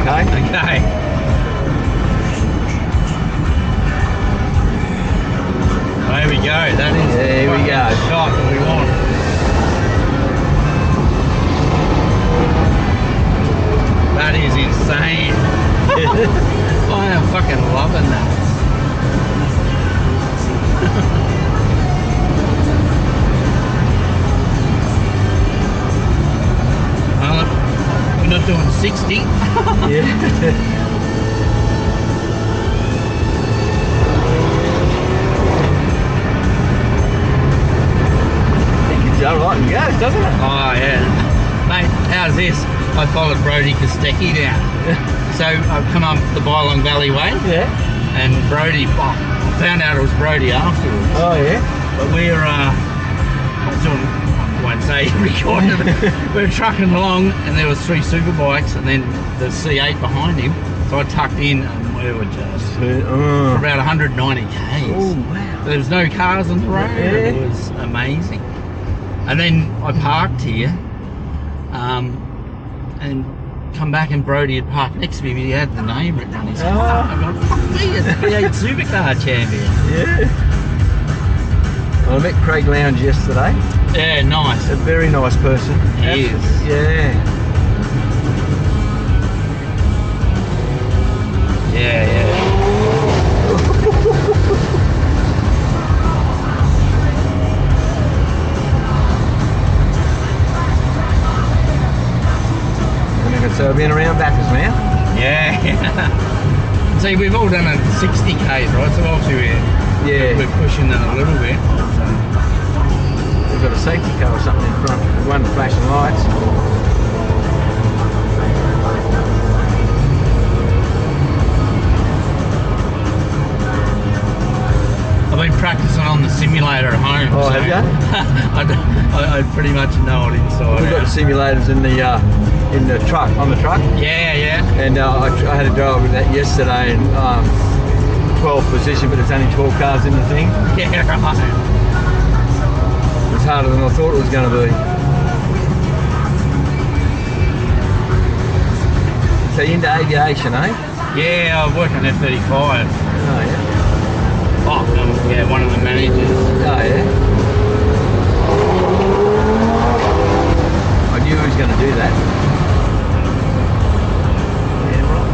okay? Okay. There we go. That is There we go. the shot that we want. That is insane. I am fucking loving that. We're not doing 60. Yeah. Right, yeah, doesn't it? Oh yeah. Mate, how's this? I followed Brody Kostecki down. So I've come up the Bylong Valley Way. Yeah. And Brody, I found out it was Brody afterwards. Oh yeah. But we're I won't say recording it. We were trucking along and there was 3 super bikes and then the C8 behind him. So I tucked in and we were just for about 190 k's. Oh wow. There was no cars on the road. Yeah. It was amazing. And then I parked here, and come back and Brody had parked next to me. He had the name written on his car. I got fuck me, it's the 8 Supercar champion. Yeah. Well, I met Craig Lounge yesterday. Yeah, nice. A very nice person. He is. Yeah. Yeah. So we've been around Bathurst now? Yeah. See, we've all done it 60 k's, right? So obviously we're pushing it a little bit. We've got a safety car or something in front, one flashing lights. I've been practicing on the simulator at home. Oh, so have you? I pretty much know it inside. We've got the simulators in the truck, on the truck. Yeah. And I had a drive with that yesterday in 12th position, but there's only 12 cars in the thing. Yeah, right. It's harder than I thought it was going to be. So you're into aviation, eh? Yeah, I work on F-35. Oh, yeah. Oh, yeah, one of the managers. Oh, yeah. I knew he was going to do that. Yeah, right.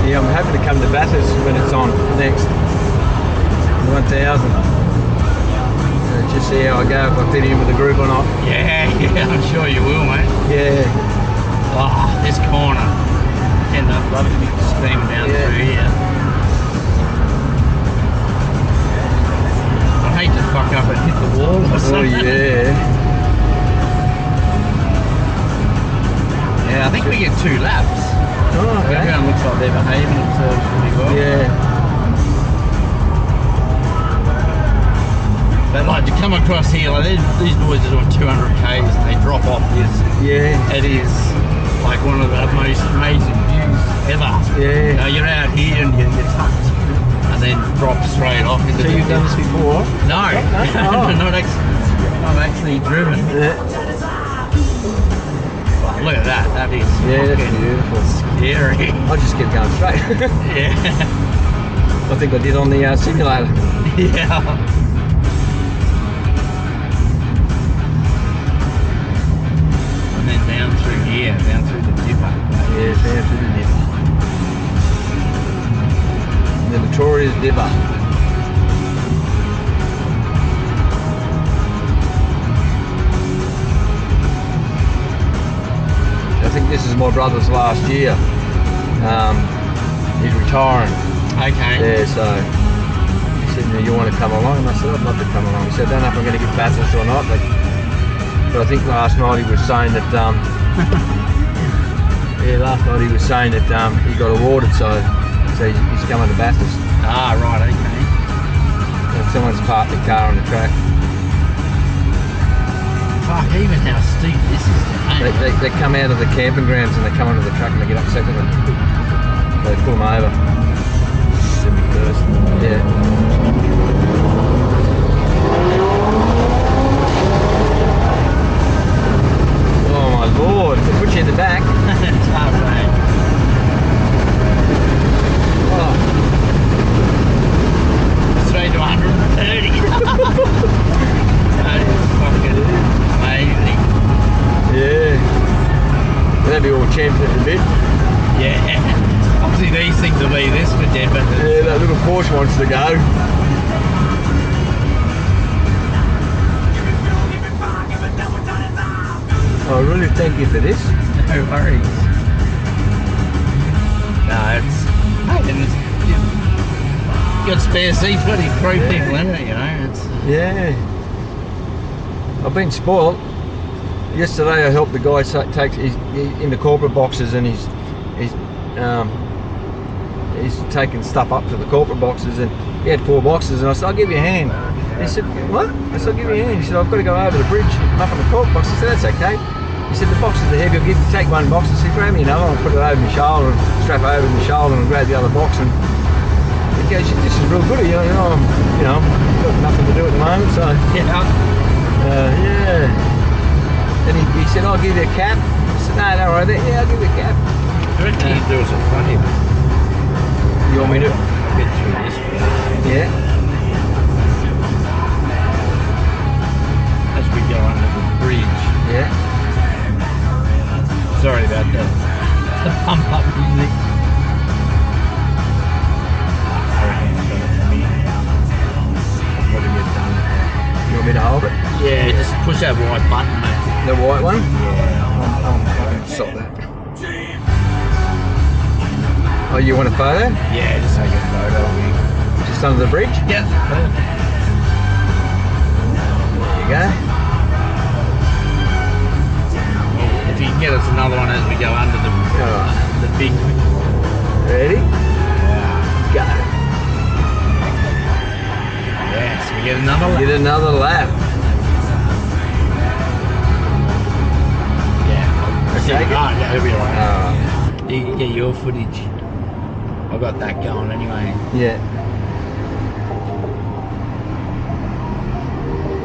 Yeah, I'm happy to come to Bathurst when it's on next. 1000. Just see how I go, if I fit in with the group or not. Yeah, I'm sure you will, mate. Yeah. Oh, this corner. And I'd love to be steaming down through here. I hate to fuck up and hit the wall or something. Oh yeah. Yeah, I think we get 2 laps. Oh, okay. Everyone looks like they're behaving themselves pretty well. Yeah. But like to come across here, like these boys are doing 200 k's and they drop off this. Yeah. It is like one of the most amazing views ever. Yeah. You know, you're out here and you're tucked and then drop straight off into So the you've done this before? No, Oh. not actually driven. Yeah. Oh, look at that, that is Yeah, that's fucking beautiful. scary. I just kept going straight. Yeah. I think I did on the simulator. Yeah. And then down through here, down through the dipper. Yeah, down through the dipper. The notorious dipper. I think this is my brother's last year. He's retiring. Okay. Yeah, so he said, you want to come along? And I said, I'd love to come along. He said, I don't know if I'm going to get Bathurst or not, but I think last night he was saying that, last night he was saying that he got awarded, so he's coming to Bathurst. Ah, right, okay. And someone's parked the car on the track. Fuck, even how steep this is now. They come out of the camping grounds and they come onto the truck and they get upset with them. They pull them over. Silly person. Yeah. wants to go. I really thank you for this. No worries. No, it's... Hey, and you've got spare seats, buddy. 3 people in it, you know. It's... Yeah. I've been spoiled. Yesterday I helped the guy take he's in the corporate boxes, and he's taking stuff up to the corporate boxes, and he had 4 boxes, and I said, I'll give you a hand. He said, what? I said, I'll give you a hand. He said, I've got to go over the bridge up on the corporate box. I said, that's okay. He said, the boxes are heavy, I'll take 1 box. I said, grab me another one, I'll put it over my shoulder, and strap it over my shoulder, and grab the other box. And he goes, this is real good, you know, I've got nothing to do at the moment, so yeah. And he said, I'll give you a cap. I said, no, don't worry about that. Yeah, I'll give you a cap. I reckon you do us a favour. You want me to? Get through this first. Yeah. As we go under the bridge. Yeah. Sorry about that. The pump up music. I reckon it's done it for me. I'll probably get done. You want me to hold it? Yeah, just push that white button, mate. The white one? Yeah. I can stop that. Oh, you want a photo? Yeah, just take a photo of me. Just under the bridge? Yeah. There you go. Well, if you can get us another one as we go under the big... Ready? Go. Yes, we get another lap. Get another lap. Yeah. Okay. Yeah, it'll be alright. Oh. You can get your footage. I've got that going anyway. Yeah.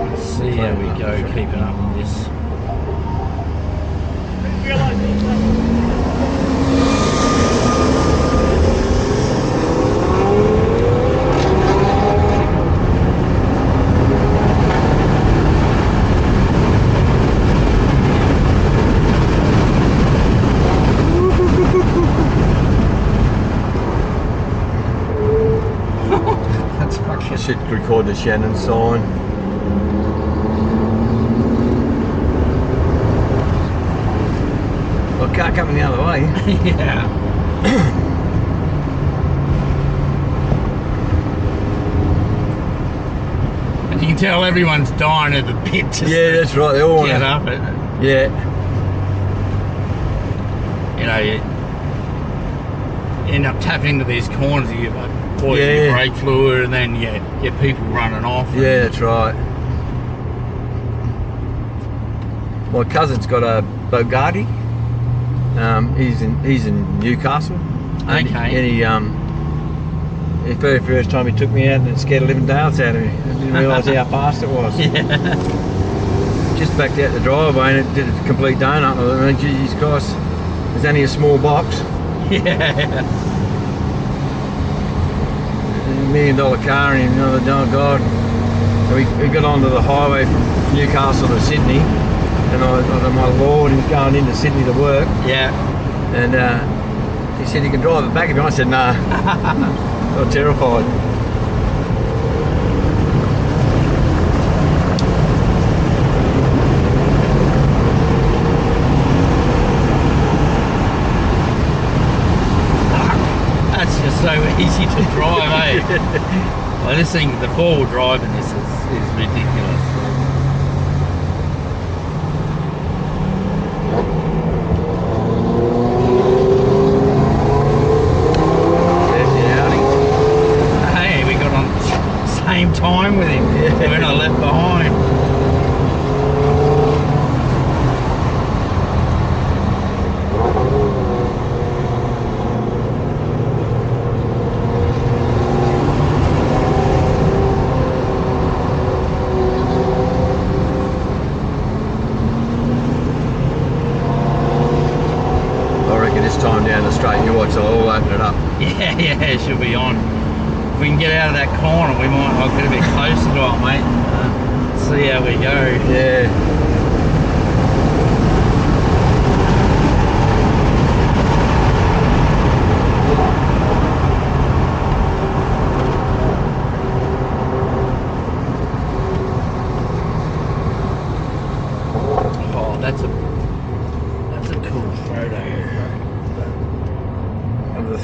Let's see how we go keeping up with this. I should record the Shannon sign. Well, car coming the other way. Yeah. And you can tell everyone's dying at the pit to That's right. They all want get to. up it. Yeah. You know, you end up tapping into these corners, you pour your brake fluid, and then you get people running off. Yeah, that's right. My cousin's got a Bugatti. He's in Newcastle. Okay. And he very first time he took me out, and it scared the living daylights out of me. I didn't realise how fast it was. Yeah. Just backed out the driveway, and it did a complete donut. I mean, Jesus Christ, it's only a small box. Yeah. $1 million car, and you know, oh God. So we got onto the highway from Newcastle to Sydney, and I thought, my Lord, he was going into Sydney to work. Yeah. And he said, you can drive it back if you want. I said, nah. I was terrified. That's just so easy to drive, eh? Well, this thing, the 4-wheel drive in this is ridiculous. There's the Audi. Hey, we got on the same time with him. Yeah. We're not left behind. This time down the straight, you watch, I'll open it up. Yeah, it should be on. If we can get out of that corner, we might. I'll get a bit closer to it, mate. See how we go. Yeah.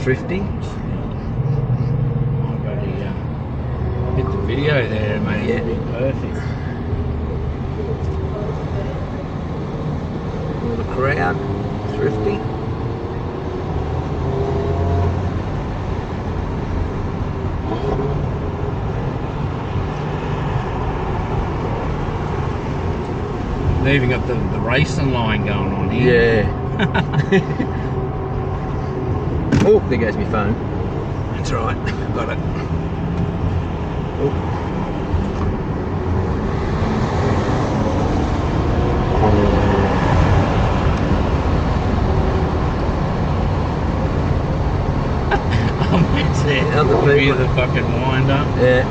thrifty. I've got to hit the video there, mate. Yeah. It'd be perfect. All the crowd, thrifty. They've even got the racing line going on here. Yeah. Oh, there goes my phone. That's right, got it. Oh. That's it. Other people. Be the fucking wind up. Yeah.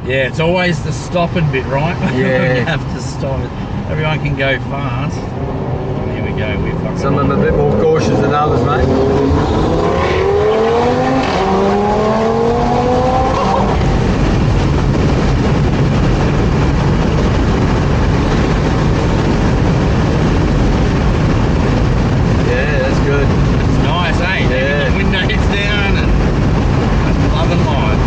Yeah, it's always the stopping bit, right? Yeah. You have to stop it. Everyone can go fast. Oh, here we go. We fucking. Some of them are a bit more cautious than others, mate. Yeah, that's good. It's nice, eh? Yeah. The window hits down and loving life.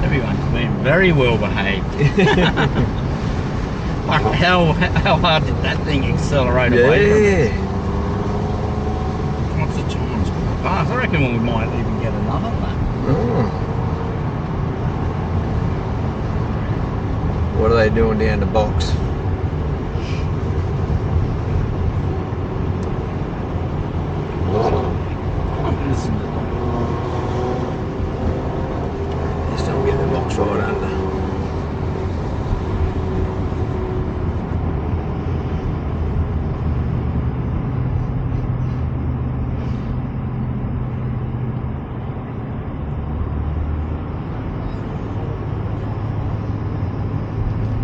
Everyone's been very well behaved. Like how hard did that thing accelerate away from us? Yeah. What's the time? It's quite fast. I reckon we might even get another lap. Oh. What are they doing down the box? Listen to them. Just don't get the box right under.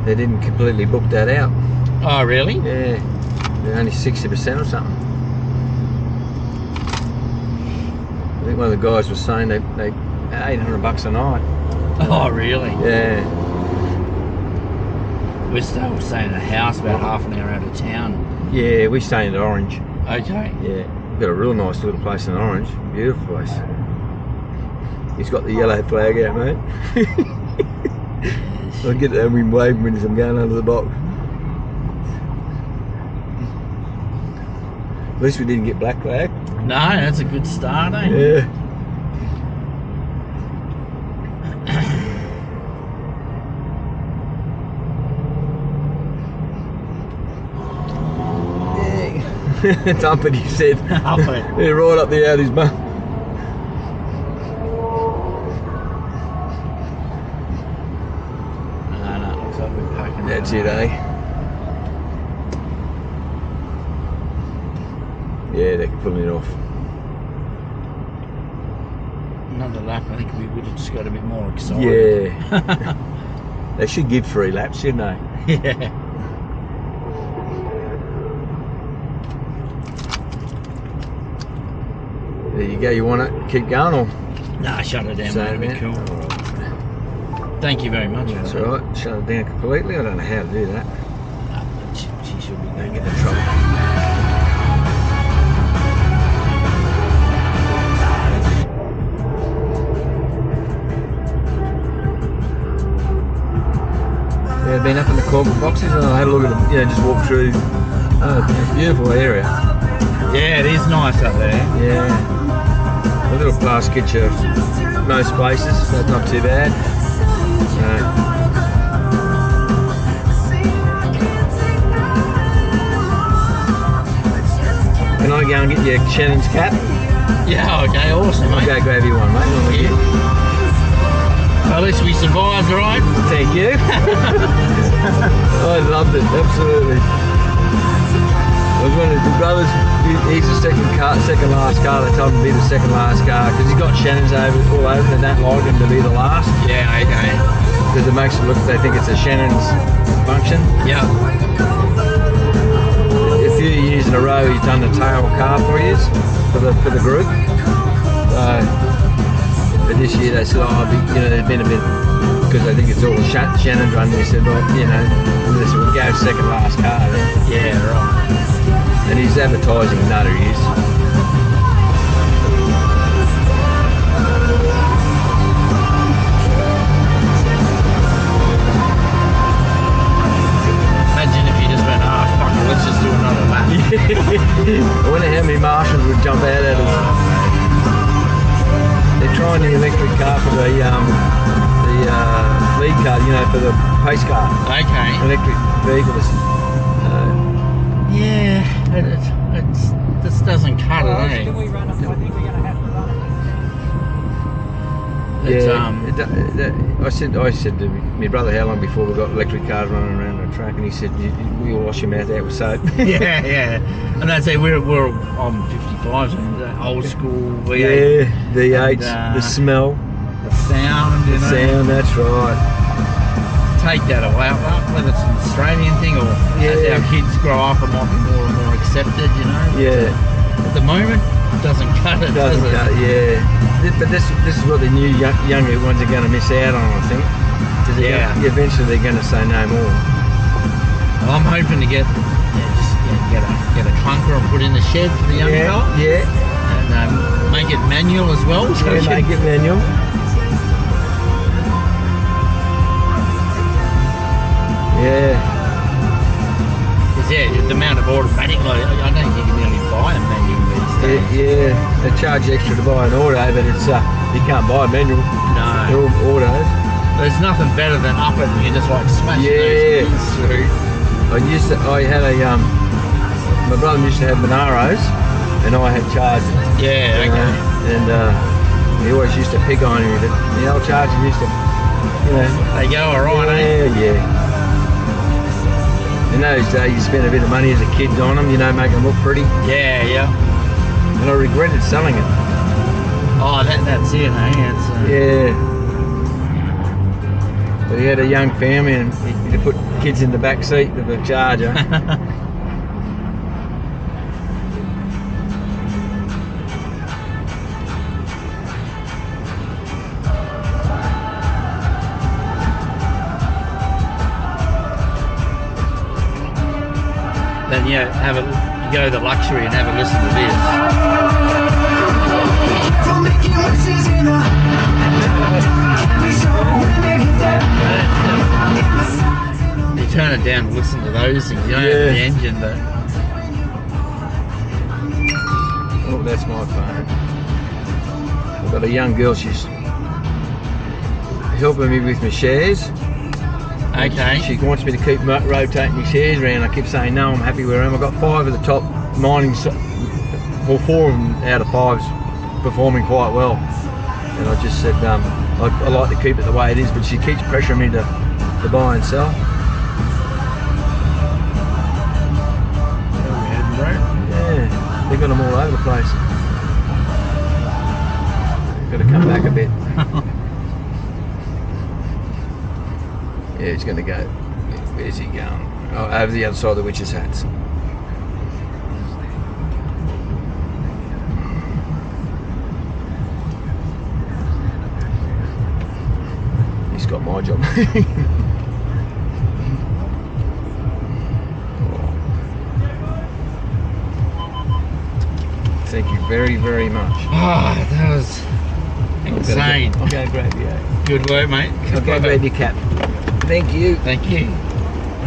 They didn't completely book that out. Oh, really? Yeah, they're only 60% or something. I think one of the guys was saying they $800 a night. Oh, really? Yeah, We're still staying at a house about half an hour out of town. yeah, we stay in Orange. Okay. Yeah, got a real nice little place in Orange. Beautiful place. He's got the yellow flag out, mate. I'll get that wind waving when I'm going under the box. At least we didn't get black flag. No, that's a good start, eh? Yeah. Dump it, he said. Up it. Yeah, right up the Audi's bum. No, looks like we're packing. That's it, eh? Yeah, they're pulling it off. Another lap, I think we would have just got a bit more excited. Yeah. They should give 3 laps, shouldn't they? Yeah. There you go, you want it? Keep going or? Nah, shut it down, Shut mate. it It'll be down? cool. Alright. Thank you very much. That's mate. alright. Shut it down completely. I don't know how to do that. She should be Don't there. get in trouble. Yeah, been up in the corporate boxes and I had a look at them, just walk through. Oh, it's a beautiful area. Yeah, it is nice up there. Yeah. A little past get you most places, so it's not too bad. Can I go and get you Shannon's cap? Yeah, okay, awesome, I'll mate. go grab you one, mate. I'll get you. Well, at least we survived, right? Thank you. I loved it, absolutely. I was one of the brothers, he's the second last car. They told him to be the second last car because he's got Shannon's all over and they don't like him to be the last Yeah, okay. because it makes it look, they think it's a Shannon's function. Yeah. A few years in a row he's done the tail car for the group. But this year they said, oh, there's been a bit, because I think it's all Shannon's run. They said, well, they said, we'll go second last car then. Yeah, right. And he's advertising nutter, he is. Imagine if you just went, oh, fuck it, let's just do another lap. I wonder how many marshals would jump out at us. They're trying the electric car for the lead car, for the pace car. Okay. Electric vehicles. Yeah, it just doesn't cut it, eh? Can we run up? I think we're going to have to run up. I said to my brother how long before we got electric cars running around the track, and he said, we'll wash your mouth out with soap. yeah. And that's it, we're on 55, so old school V8. Yeah, V8s, the smell. The sound, The sound, that's right. Take that away, whether it's an Australian thing or as our kids grow up, it might be more and more accepted, Yeah. At the moment, it doesn't cut it, does it? Yeah. But this is what the new younger ones are going to miss out on, I think. Eventually they're going to say no more. Well, I'm hoping to get a clunker and put in the shed for the young fella. Yeah. And make it manual as well. So Make it manual. Yeah. Because the amount of automatic, I don't think you can really buy a manual these days. Yeah. They charge extra to buy an auto, but it's you can't buy a manual. No. They're all autos. There's nothing better than up it and you just like smash those things through. I had my brother used to have Monaros, and I had Chargers. Yeah, okay. And he always used to pick on me, but the old Charger used to, They go alright, eh? Yeah. In those days, you spent a bit of money as a kid on them, make them look pretty. Yeah. And I regretted selling it. Oh, that's it, eh? Yeah. But he had a young family, and he put kids in the back seat of the Charger. Then you go the luxury and have a listen to this. You turn it down and listen to those things. You don't have the engine, but oh, that's my phone. I've got a young girl. She's helping me with my shares. okay. She wants me to keep rotating my shares around. I keep saying no, I'm happy where I am. I've got 5 of the top mining, well 4 of them out of 5's performing quite well. And I just said I like to keep it the way it is, but she keeps pressuring me to buy and sell. Yeah, they've got them all over the place. Got to come back a bit. Yeah, he's going to go. Where's he going? Oh, over the other side of the witch's hats. He's got my job. Thank you very, very much. Oh, that was insane. I'll go grab you. Good work, mate. I'll go grab your cap. Thank you. Thank you.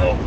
Oh.